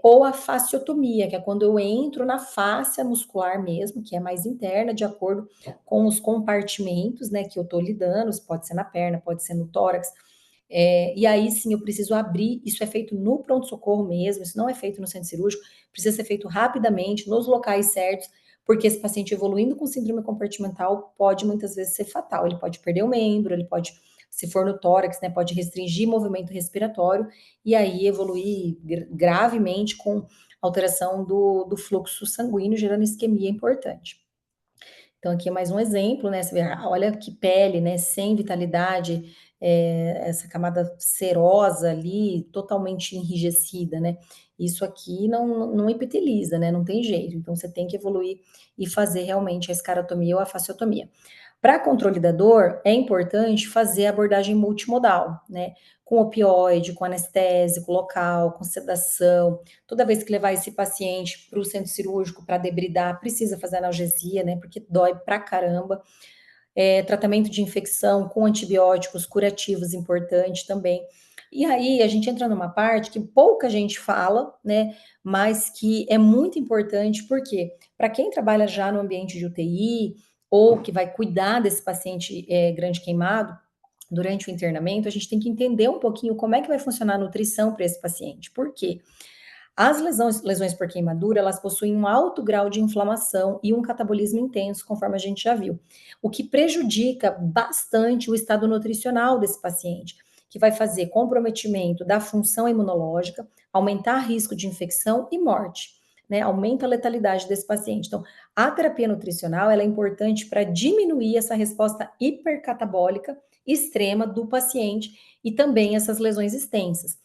Ou a fasciotomia, que é quando eu entro na fáscia muscular mesmo, que é mais interna, de acordo com os compartimentos, né, que eu tô lidando, pode ser na perna, pode ser no tórax, e aí sim eu preciso abrir, isso é feito no pronto-socorro mesmo, isso não é feito no centro cirúrgico, precisa ser feito rapidamente, nos locais certos, porque esse paciente evoluindo com síndrome compartimental pode muitas vezes ser fatal, ele pode perder o membro, ele pode, se for no tórax, né, pode restringir movimento respiratório, e aí evoluir gravemente com alteração do fluxo sanguíneo, gerando isquemia importante. Então, aqui é mais um exemplo, né? Você vê, olha que pele, né? Sem vitalidade, essa camada serosa ali, totalmente enrijecida, né? Isso aqui não epiteliza, né? Não tem jeito. Então, você tem que evoluir e fazer realmente a escarotomia ou a fasciotomia. Para controle da dor, é importante fazer a abordagem multimodal, né? Com opioide, com anestésico local, com sedação. Toda vez que levar esse paciente para o centro cirúrgico para debridar, precisa fazer analgesia, né? Porque dói pra caramba. Tratamento de infecção com antibióticos curativos, importante também. E aí a gente entra numa parte que pouca gente fala, né? Mas que é muito importante, porque para quem trabalha já no ambiente de UTI ou que vai cuidar desse paciente grande queimado, durante o internamento, a gente tem que entender um pouquinho como é que vai funcionar a nutrição para esse paciente. Por quê? As lesões por queimadura, elas possuem um alto grau de inflamação e um catabolismo intenso, conforme a gente já viu, o que prejudica bastante o estado nutricional desse paciente, que vai fazer comprometimento da função imunológica, aumentar risco de infecção e morte, né? Aumenta a letalidade desse paciente. Então, a terapia nutricional, ela é importante para diminuir essa resposta hipercatabólica extrema do paciente e também essas lesões extensas.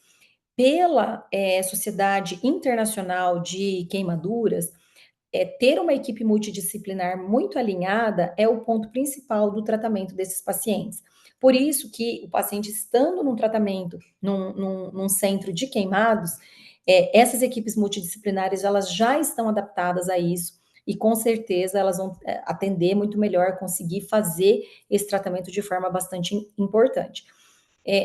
Pela Sociedade Internacional de Queimaduras, ter uma equipe multidisciplinar muito alinhada é o ponto principal do tratamento desses pacientes. Por isso que o paciente estando num tratamento, num centro de queimados, essas equipes multidisciplinares, elas já estão adaptadas a isso, e com certeza elas vão atender muito melhor, conseguir fazer esse tratamento de forma bastante importante.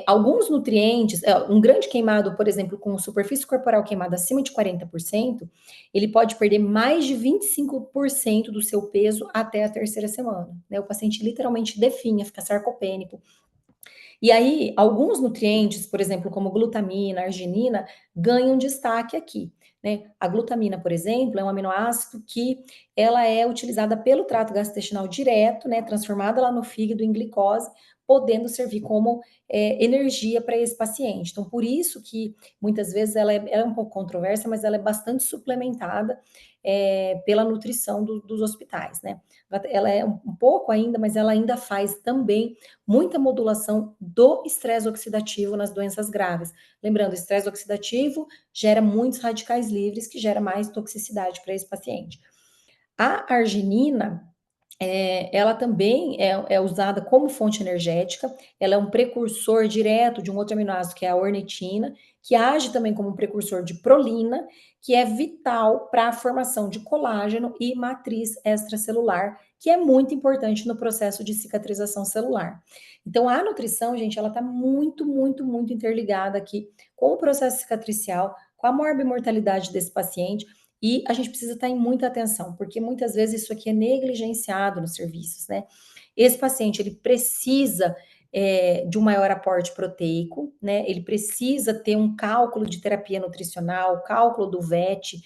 Alguns nutrientes, um grande queimado, por exemplo, com superfície corporal queimada acima de 40%, ele pode perder mais de 25% do seu peso até a terceira semana, né? O paciente literalmente definha, fica sarcopênico. E aí, alguns nutrientes, por exemplo, como glutamina, arginina, ganham destaque aqui, né? A glutamina, por exemplo, é um aminoácido que ela é utilizada pelo trato gastrointestinal direto, né? Transformada lá no fígado em glicose, podendo servir como energia para esse paciente. Então, por isso que muitas vezes ela é um pouco controversa, mas ela é bastante suplementada pela nutrição dos hospitais, né? Ela é um pouco ainda, mas ela ainda faz também muita modulação do estresse oxidativo nas doenças graves. Lembrando, o estresse oxidativo gera muitos radicais livres, que gera mais toxicidade para esse paciente. A arginina, ela também é usada como fonte energética, ela é um precursor direto de um outro aminoácido, que é a ornitina, que age também como um precursor de prolina, que é vital para a formação de colágeno e matriz extracelular, que é muito importante no processo de cicatrização celular. Então, a nutrição, gente, ela está muito, muito, muito interligada aqui com o processo cicatricial, com a morbimortalidade desse paciente, e a gente precisa estar em muita atenção, porque muitas vezes isso aqui é negligenciado nos serviços, né? Esse paciente, ele precisa de um maior aporte proteico, né? Ele precisa ter um cálculo de terapia nutricional, cálculo do VET,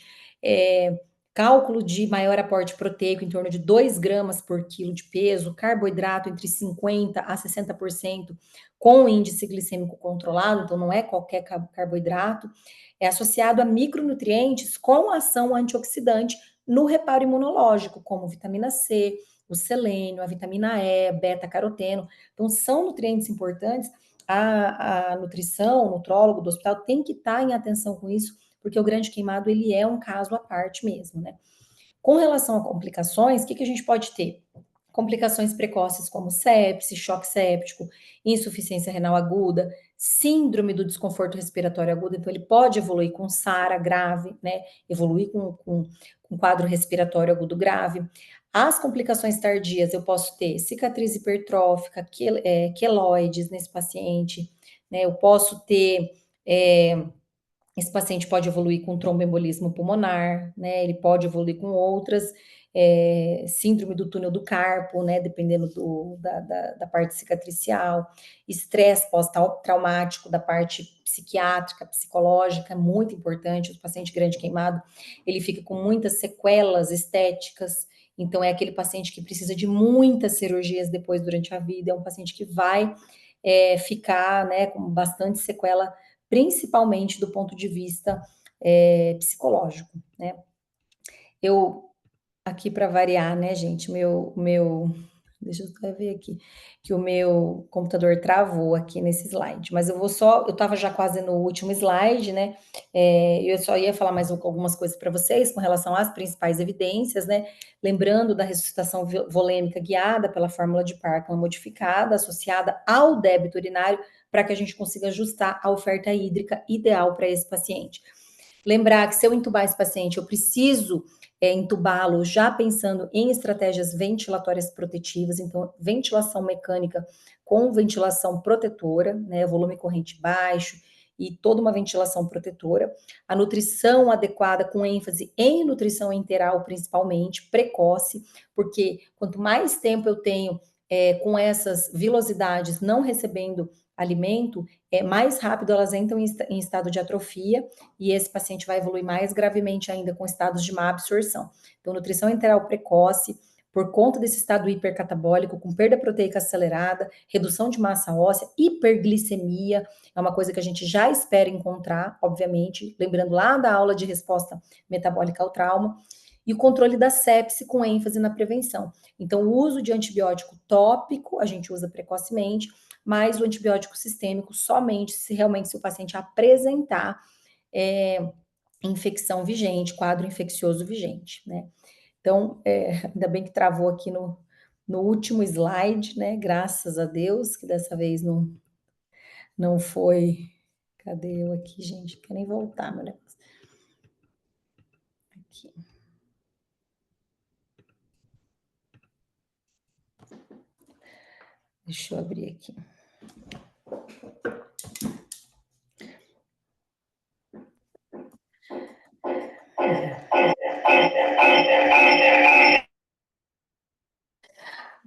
cálculo de maior aporte proteico em torno de 2 gramas por quilo de peso, carboidrato entre 50% a 60%, com índice glicêmico controlado, então não é qualquer carboidrato, é associado a micronutrientes com ação antioxidante no reparo imunológico, como vitamina C, o selênio, a vitamina E, beta-caroteno. Então, são nutrientes importantes. A nutrição, o nutrólogo do hospital tem que estar em atenção com isso, porque o grande queimado, ele é um caso à parte mesmo, né? Com relação a complicações, o que a gente pode ter? Complicações precoces como sepse, choque séptico, insuficiência renal aguda, síndrome do desconforto respiratório agudo, então ele pode evoluir com SARA grave, né? Evoluir com quadro respiratório agudo grave. As complicações tardias, eu posso ter cicatriz hipertrófica, queloides nesse paciente, né? Eu posso ter esse paciente pode evoluir com tromboembolismo pulmonar, né? Ele pode evoluir com outras, síndrome do túnel do carpo, né? Dependendo da parte cicatricial, estresse pós-traumático da parte psiquiátrica, psicológica, muito importante. O paciente grande queimado, ele fica com muitas sequelas estéticas. Então, é aquele paciente que precisa de muitas cirurgias depois durante a vida. É um paciente que vai ficar, né, com bastante sequela, principalmente do ponto de vista psicológico, né? Eu, aqui para variar, né, gente, deixa eu só ver aqui, que o meu computador travou aqui nesse slide, mas eu estava já quase no último slide, né, eu só ia falar mais algumas coisas para vocês com relação às principais evidências, né, lembrando da ressuscitação volêmica guiada pela fórmula de Parkman modificada, associada ao débito urinário, para que a gente consiga ajustar a oferta hídrica ideal para esse paciente. Lembrar que se eu entubar esse paciente, eu preciso entubá-lo já pensando em estratégias ventilatórias protetivas, então ventilação mecânica com ventilação protetora, né, volume corrente baixo e toda uma ventilação protetora, a nutrição adequada com ênfase em nutrição enteral, principalmente, precoce, porque quanto mais tempo eu tenho com essas vilosidades não recebendo alimento, mais rápido elas entram em estado de atrofia e esse paciente vai evoluir mais gravemente ainda com estados de má absorção. Então, nutrição enteral precoce, por conta desse estado hipercatabólico, com perda proteica acelerada, redução de massa óssea, hiperglicemia, é uma coisa que a gente já espera encontrar, obviamente, lembrando lá da aula de resposta metabólica ao trauma, e o controle da sepse com ênfase na prevenção. Então, o uso de antibiótico tópico, a gente usa precocemente, mas o antibiótico sistêmico somente se o paciente apresentar infecção vigente, quadro infeccioso vigente, né? Então, ainda bem que travou aqui no último slide, né? Graças a Deus, que dessa vez não foi. Cadê eu aqui, gente? Não quero nem voltar, meu Deus. Aqui. Deixa eu abrir aqui.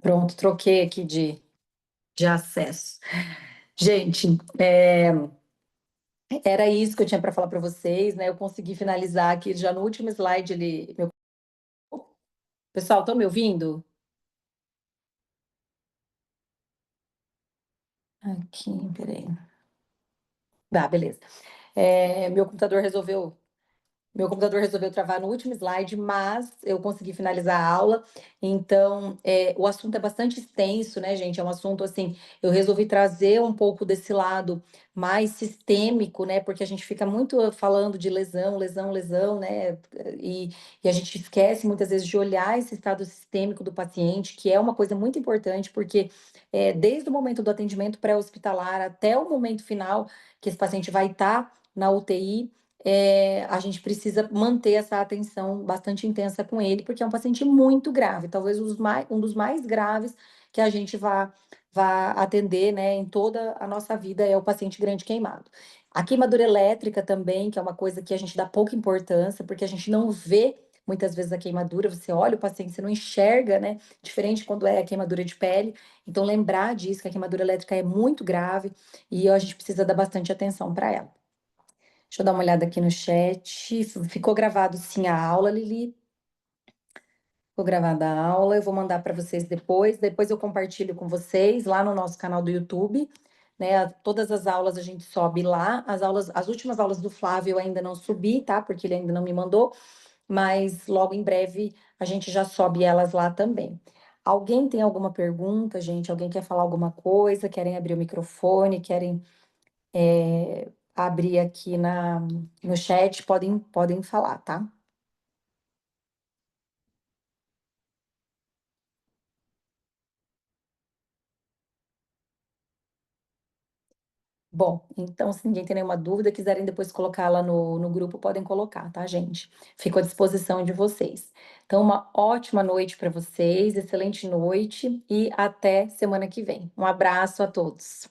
Pronto, troquei aqui de acesso. Gente, era isso que eu tinha para falar para vocês, né? Eu consegui finalizar aqui já no último slide ali. Pessoal, estão me ouvindo? Aqui, peraí. Tá, beleza. Meu computador resolveu travar no último slide, mas eu consegui finalizar a aula. Então, o assunto é bastante extenso, né, gente? É um assunto assim. Eu resolvi trazer um pouco desse lado mais sistêmico, né? Porque a gente fica muito falando de lesão, lesão, lesão, né? E a gente esquece muitas vezes de olhar esse estado sistêmico do paciente, que é uma coisa muito importante, porque desde o momento do atendimento pré-hospitalar até o momento final, que esse paciente vai estar na UTI a gente precisa manter essa atenção bastante intensa com ele, porque é um paciente muito grave, talvez um dos mais graves que a gente vá atender, né, em toda a nossa vida é o paciente grande queimado. A queimadura elétrica também, que é uma coisa que a gente dá pouca importância, porque a gente não vê muitas vezes a queimadura, você olha o paciente, você não enxerga, né? Diferente quando é a queimadura de pele. Então, lembrar disso, que a queimadura elétrica é muito grave e a gente precisa dar bastante atenção para ela. Deixa eu dar uma olhada aqui no chat. Ficou gravado sim a aula, Lili. Ficou gravada a aula, eu vou mandar para vocês depois. Depois eu compartilho com vocês lá no nosso canal do YouTube. Né? Todas as aulas a gente sobe lá. As últimas aulas do Flávio eu ainda não subi, tá? Porque ele ainda não me mandou, mas logo em breve a gente já sobe elas lá também. Alguém tem alguma pergunta, gente? Alguém quer falar alguma coisa? Querem abrir o microfone? Querem abrir aqui no chat, podem falar, tá? Bom, então se ninguém tem nenhuma dúvida, quiserem depois colocar lá no grupo, podem colocar, tá, gente? Fico à disposição de vocês. Então, uma ótima noite para vocês, excelente noite e até semana que vem. Um abraço a todos.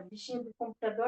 bichinho do computador